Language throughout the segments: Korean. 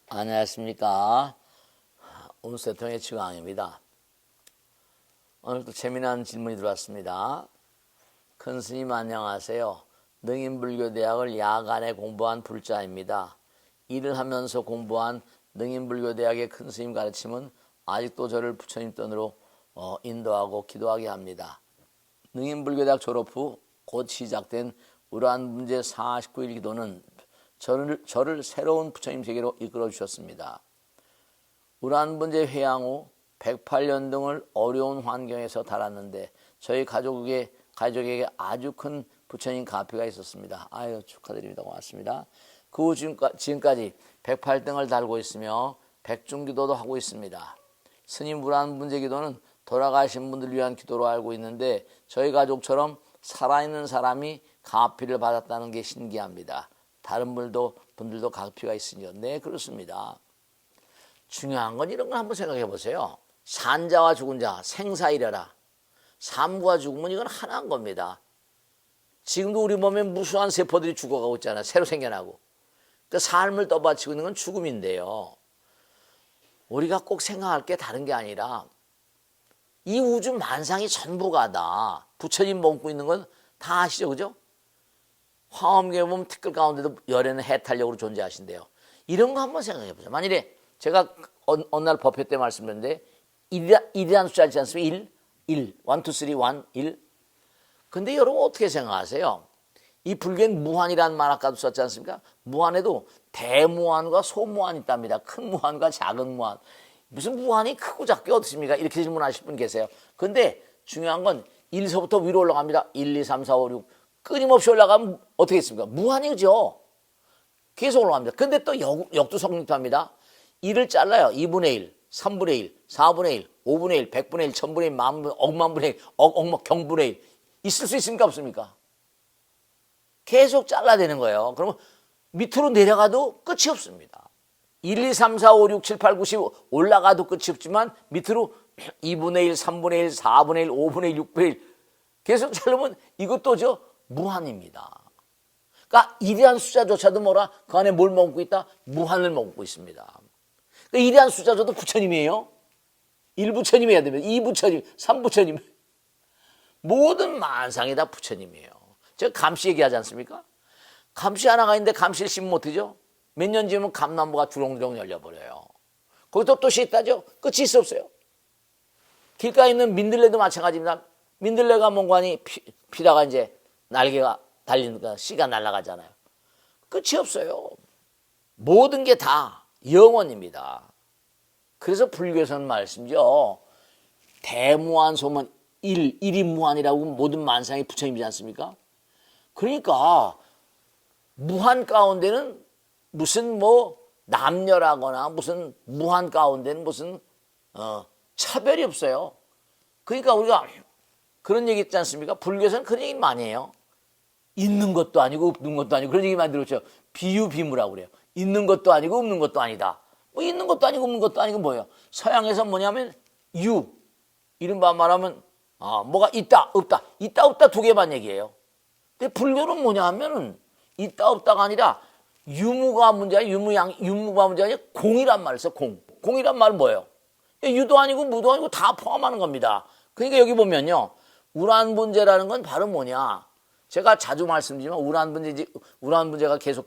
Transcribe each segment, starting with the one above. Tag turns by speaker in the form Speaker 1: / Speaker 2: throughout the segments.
Speaker 1: 안녕하십니까. 운세통의 지광입니다. 오늘도 재미난 질문이 들어왔습니다. 큰 스님 안녕하세요. 능인불교대학을 야간에 공부한 불자입니다. 일을 하면서 공부한 능인불교대학의 큰 스님 가르침은 아직도 저를 부처님 뜻으로 인도하고 기도하게 합니다. 능인불교대학 졸업 후 곧 시작된 우란문제 49일 기도는 저를 새로운 부처님 세계로 이끌어 주셨습니다. 우란문제 회양 후 108년 등을 어려운 환경에서 달았는데 저희 가족에게 아주 큰 부처님 가피가 있었습니다. 아유, 축하드립니다. 고맙습니다. 그 후 지금까지 108등을 달고 있으며 백중기도도 하고 있습니다. 스님 우란문제 기도는 돌아가신 분들 위한 기도로 알고 있는데 저희 가족처럼 살아있는 사람이 가피를 받았다는 게 신기합니다. 다른 분들도 가피가 있으니요. 네, 그렇습니다. 중요한 건 이런 걸 한번 생각해 보세요. 산자와 죽은 자, 생사이래라. 삶과 죽음은 이건 하나인 겁니다. 지금도 우리 몸에 무수한 세포들이 죽어가고 있잖아요. 새로 생겨나고. 그 삶을 떠받치고 있는 건 죽음인데요. 우리가 꼭 생각할 게 다른 게 아니라 이 우주 만상이 전부가 다 부처님 머금고 있는 건 다 아시죠? 그죠? 화엄경에 보면 티끌 가운데도 열에는 해탈력으로 존재하신대요. 이런 거 한번 생각해 보세요. 만일에 제가 어느 날 법회 때 말씀드렸는데 1이라는 숫자 있지 않습니까? 1, 1, 1, 2, 3, 1, 1. 근데 여러분 어떻게 생각하세요? 이 불교엔 무한이라는 말 아까도 썼지 않습니까? 무한에도 대무한과 소무한이 있답니다. 큰 무한과 작은 무한. 무슨 무한이 크고 작게 어떻습니까? 이렇게 질문하실 분 계세요. 근데 중요한 건 1서부터 위로 올라갑니다. 1, 2, 3, 4, 5, 6. 끊임없이 올라가면 어떻게 했습니까? 무한이죠. 계속 올라갑니다. 근데 또 역도 성립합니다. 1을 잘라요. 2분의 1, 3분의 1, 4분의 1, 5분의 1, 100분의 1, 1000분의 1, 억만분의 1, 경분의 1. 있을 수 있습니까? 없습니까? 계속 잘라내는 거예요. 그러면 밑으로 내려가도 끝이 없습니다. 1, 2, 3, 4, 5, 6, 7, 8, 9, 10 올라가도 끝이 없지만 밑으로 2분의 1, 3분의 1, 4분의 1, 5분의 1, 6분의 1 계속 자르면 이것도 무한입니다. 그러니까 1이라는 숫자조차도 뭐라? 그 안에 뭘 머금고 있다? 무한을 머금고 있습니다. 그러니까 1이라는 숫자조차도 부처님이에요. 1부처님 해야 됩니다. 2부처님, 3부처님. 모든 만상이 다 부처님이에요. 제가 감시 얘기하지 않습니까? 감시 하나가 있는데 감시를 씹으면 못하죠? 몇 년 지으면 감나무가 주렁주렁 열려버려요. 거기서 또 있다죠? 끝이 있어 없어요. 길가에 있는 민들레도 마찬가지입니다. 민들레가 뭔가니 피다가 이제 날개가 달리니까 씨가 날아가잖아요. 끝이 없어요. 모든 게 다 영원입니다. 그래서 불교에서는 말씀이죠. 대무한 소문 1이 무한이라고 모든 만상이 부처님이지 않습니까? 그러니까 무한 가운데는 무슨 남녀라거나 무슨 무한 가운데는 무슨 차별이 없어요. 그러니까 우리가 그런 얘기 있지 않습니까? 불교에서는 그런 얘기 많이 해요. 있는 것도 아니고 없는 것도 아니고 그런 얘기 많이 들었죠. 비유비무라고 그래요. 있는 것도 아니고 없는 것도 아니다. 있는 것도 아니고 없는 것도 아니고 뭐예요? 서양에서 뭐냐면 이른바 말하면 뭐가 있다 없다 두 개만 얘기해요. 근데 불교는 뭐냐 하면은 있다 없다가 아니라 유무가 문제야. 유무가 문제가 아니라 공이란 말을 써. 공이란 말은 뭐예요? 유도 아니고 무도 아니고 다 포함하는 겁니다. 그러니까 여기 보면요. 우란문제라는 건 바로 뭐냐? 제가 자주 말씀드리지만 우란문제가 계속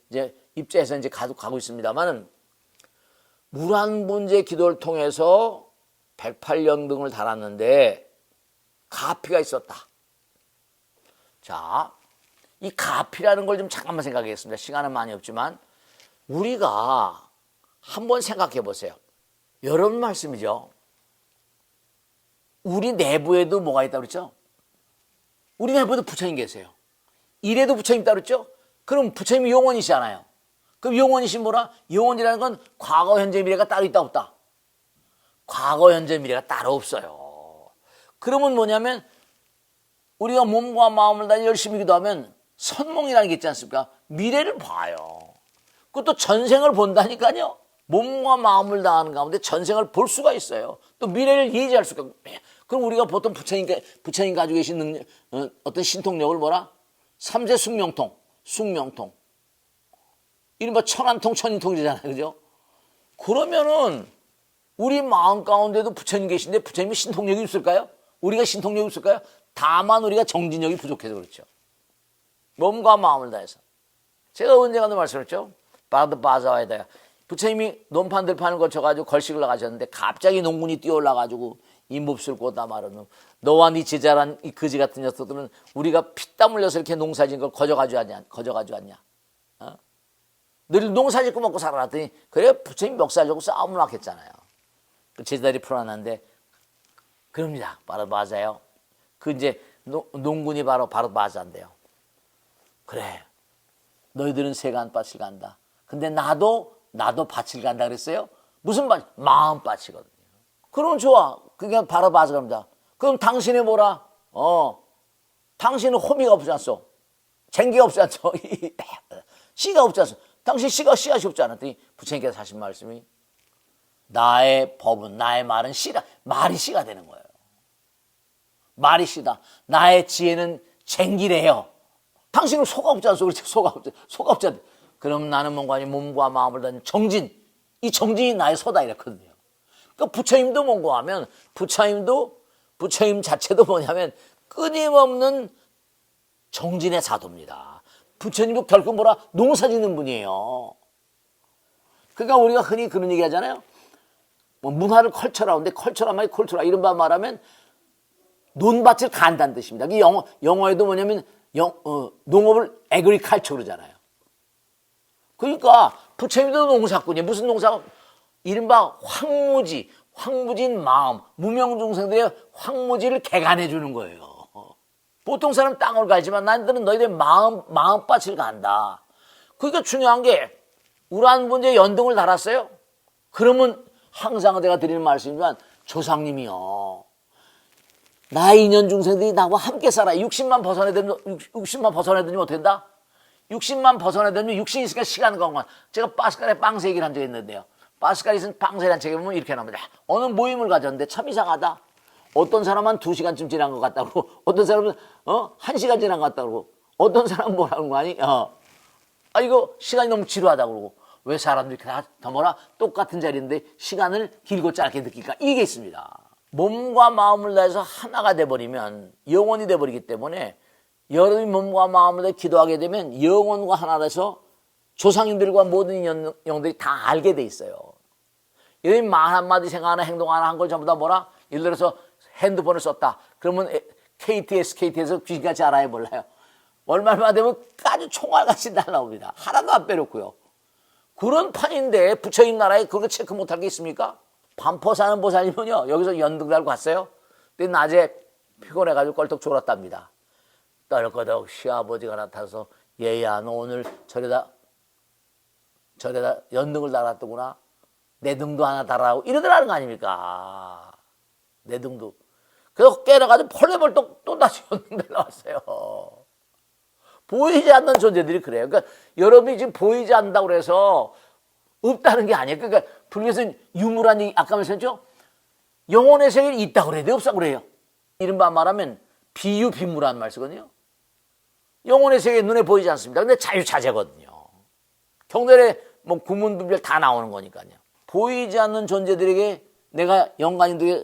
Speaker 1: 이제 입제해서 이제 가고 있습니다만은 우란문제 기도를 통해서 108년 등을 달았는데 가피가 있었다. 자, 이 가피라는 걸 좀 잠깐만 생각하겠습니다. 시간은 많이 없지만 우리가 한번 생각해 보세요. 여러분 말씀이죠. 우리 내부에도 뭐가 있다고 그랬죠? 우리 내부에도 부처님 계세요. 이래도 부처님 있다고 그랬죠? 그럼 부처님이 영원이시잖아요. 그럼 영원이신 뭐라? 영원이라는 건 과거, 현재, 미래가 따로 있다 없다? 과거, 현재, 미래가 따로 없어요. 그러면 뭐냐면 우리가 몸과 마음을 다 열심히 기도하면 선몽이라는 게 있지 않습니까? 미래를 봐요. 그것도 전생을 본다니까요. 몸과 마음을 다하는 가운데 전생을 볼 수가 있어요. 또 미래를 예지할 수가 있고. 그럼 우리가 보통 부처님 가지고 계신 능력, 어떤 신통력을 뭐라? 삼세 숙명통. 이른바 천한통 천인통이잖아요. 그죠? 그러면은 우리 마음 가운데도 부처님 계신데 부처님이 신통력이 있을까요? 우리가 신통력이 있을까요? 다만 우리가 정진력이 부족해서 그렇죠. 몸과 마음을 다해서. 제가 언젠가도 말씀했죠. 바드바자와에다가 부처님이 논판들판을 거쳐가지고 걸식을 나가셨는데 갑자기 농군이 뛰어올라가지고 이 몹쓸 꼬다 말하는 너와 네 제자란 이 거지 같은 녀석들은 우리가 피땀 흘려서 이렇게 농사진 걸 거저가지고 왔냐. 어? 늘 농사짓고 먹고 살아났더니 그래 부처님 멱살려고 싸움을 막 했잖아요. 그 제자들이 풀어놨는데 그럽니다. 바로 맞아요. 그 이제 농군이 바로 맞아인데요. 그래 너희들은 세간밭을 간다. 근데 나도 밭을 간다 그랬어요. 무슨 밭? 마음밭이거든요. 그럼 좋아. 그게 바로 맞아 갑니다. 그럼 당신이 뭐라? 당신은 호미가 없지 않소? 쟁기가 없지 않소? 씨가 없지 않소? 당신 씨앗이 없지 않았더니 부처님께서 하신 말씀이 나의 법은 나의 말은 씨라. 말이 씨가 되는 거예요. 말이 씨다. 나의 지혜는 쟁기래요. 당신은 소가 없지 않소? 그렇지? 소가 없지 않소? 그럼 나는 몸과 마음을 다는 정진. 이 정진이 나의 소다 이랬거든요. 그러니까 부처님도 뭔가 하면 부처님 자체도 뭐냐면 끊임없는 정진의 사도입니다. 부처님도 결국 뭐라? 농사 짓는 분이에요. 그러니까 우리가 흔히 그런 얘기 하잖아요. 뭐 문화를 컬처라는데 컬처란 말이 컬처라 이런 말하면 논밭을 간다는 뜻입니다. 영어에도 뭐냐면 농업을 에그리컬처 그러잖아요. 그러니까 부처님도 농사꾼이에요. 무슨 농사? 이른바 황무지인 마음, 무명중생들의 황무지를 개간해 주는 거예요. 보통 사람 땅을 갈지만 나들은 너희들 마음밭을 간다. 그러니까 중요한 게 우란 분제 연등을 달았어요. 그러면 항상 내가 드리는 말씀이지만 조상님이요. 나의 인연 중생들이 나와 함께 살아. 60만 벗어내더니 어떻게 된다? 60만 벗어내더니 육신이 있으니까 시간 공간. 제가 파스칼의 빵세 얘기를 한 적이 있는데요. 파스칼이 쓴 빵세라는 책에 보면 이렇게 나옵니다. 어느 모임을 가졌는데 참 이상하다. 어떤 사람은 2시간쯤 지난 것 같다고, 어떤 사람은 1시간 지난 것 같다고, 어떤 사람은 뭐라는 거 아니? 이거 시간이 너무 지루하다고 그러고 왜 사람들이 다 뭐라 똑같은 자리인데 시간을 길고 짧게 느낄까? 이게 있습니다. 몸과 마음을 다해서 하나가 돼버리면 영원이 돼버리기 때문에 여러분이 몸과 마음을 다해 기도하게 되면 영혼과 하나 돼서 조상님들과 모든 영들이 다 알게 돼 있어요. 여러분이 말 한마디 생각하나 행동 하나 한 걸 전부 다 뭐라? 예를 들어서 핸드폰을 썼다. 그러면 KT에서 귀신같이 알아야 몰라요. 얼마나 되면 아주 총알같이 날라옵니다. 하나도 안 빼놓고요. 그런 판인데 부처님 나라에 그렇게 체크 못할 게 있습니까? 반포 사는 보살님은요. 여기서 연등 달고 갔어요. 근데 낮에 피곤해가지고 껄떡 졸았답니다. 떨거덕 시아버지가 나타나서 얘야 너 오늘 저래다 연등을 달았더구나. 내 등도 하나 달라고 이러더라는 거 아닙니까? 내 등도. 그래서 깨어나가지고 펄레벌떡 또 다시 연등 달라왔어요. 보이지 않는 존재들이 그래요. 그러니까 여러분이 지금 보이지 않는다고 그래서 없다는 게 아니에요. 그러니까 불교에서는 유무라는 아까 말씀했죠? 영혼의 세계는 있다고 그래야 돼? 없다고 그래요? 이른바 말하면 비유비무라는 말 쓰거든요. 영혼의 세계 눈에 보이지 않습니다. 근데 자유자재거든요. 경전에 뭐 구문분별 다 나오는 거니까요. 보이지 않는 존재들에게 내가 영간인들에게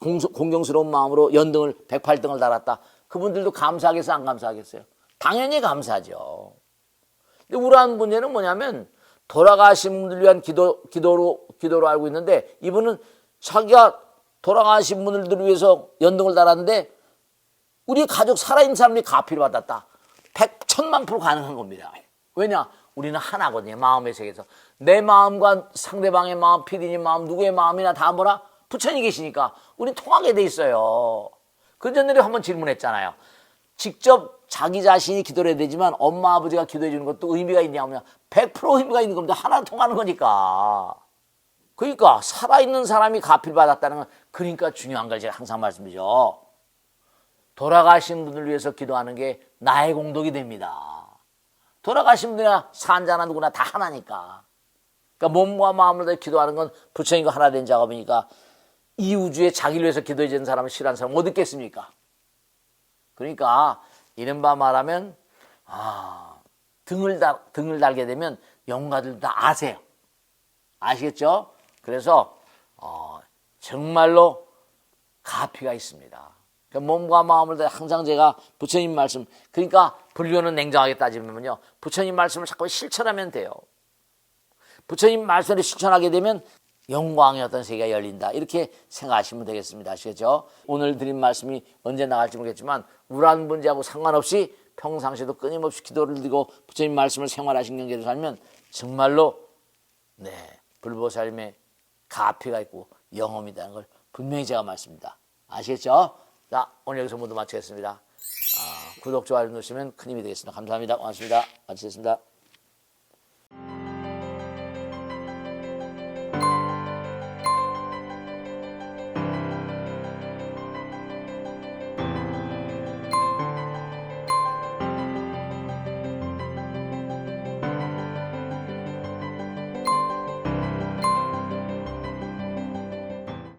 Speaker 1: 공경스러운 마음으로 연등을 108등을 달았다. 그분들도 감사하겠어요? 안 감사하겠어요? 당연히 감사하죠. 근데 우라한 문제는 뭐냐면 돌아가신 분들 위한 기도로 알고 있는데 이분은 자기가 돌아가신 분들을 위해서 연등을 달았는데 우리 가족 살아있는 사람이 가피를 받았다. 1000만% 가능한 겁니다. 왜냐? 우리는 하나거든요. 마음의 세계에서. 내 마음과 상대방의 마음, 피디님 마음, 누구의 마음이나 다 뭐라? 부처님 계시니까 우리 통하게 돼 있어요. 그 전에 한번 질문했잖아요. 직접 자기 자신이 기도를 해야 되지만 엄마 아버지가 기도해 주는 것도 의미가 있냐면 100% 의미가 있는 겁니다. 하나 통하는 거니까. 그러니까 살아있는 사람이 가피를 받았다는 건 그러니까 중요한 걸 제가 항상 말씀드리죠. 돌아가신 분을 위해서 기도하는 게 나의 공덕이 됩니다. 돌아가신 분이나 산자나 누구나 다 하나니까. 그러니까 몸과 마음을 다해 기도하는 건 부처님과 하나 된 작업이니까 이 우주에 자기를 위해서 기도해 주는 사람을 싫어하는 사람 어디 있겠습니까? 그러니까 이른바 말하면 등을 달게 되면 영가들도 다 아세요. 아시겠죠? 그래서 정말로 가피가 있습니다. 그러니까 몸과 마음을 다해 항상 제가 부처님 말씀, 그러니까 불교는 냉정하게 따지면요, 부처님 말씀을 자꾸 실천하면 돼요. 부처님 말씀을 실천하게 되면 영광의 어떤 세계가 열린다, 이렇게 생각하시면 되겠습니다. 아시겠죠? 오늘 드린 말씀이 언제 나갈지 모르겠지만 우란 문제하고 상관없이 평상시에도 끊임없이 기도를 드리고 부처님 말씀을 생활하신 경계로 살면 정말로 불보살님의 가피가 있고 영험이 있다는 걸 분명히 제가 말씀드립니다. 아시겠죠? 자, 오늘 여기서 모두 마치겠습니다. 구독, 좋아요 누르시면 큰 힘이 되겠습니다. 감사합니다. 고맙습니다. 마치겠습니다.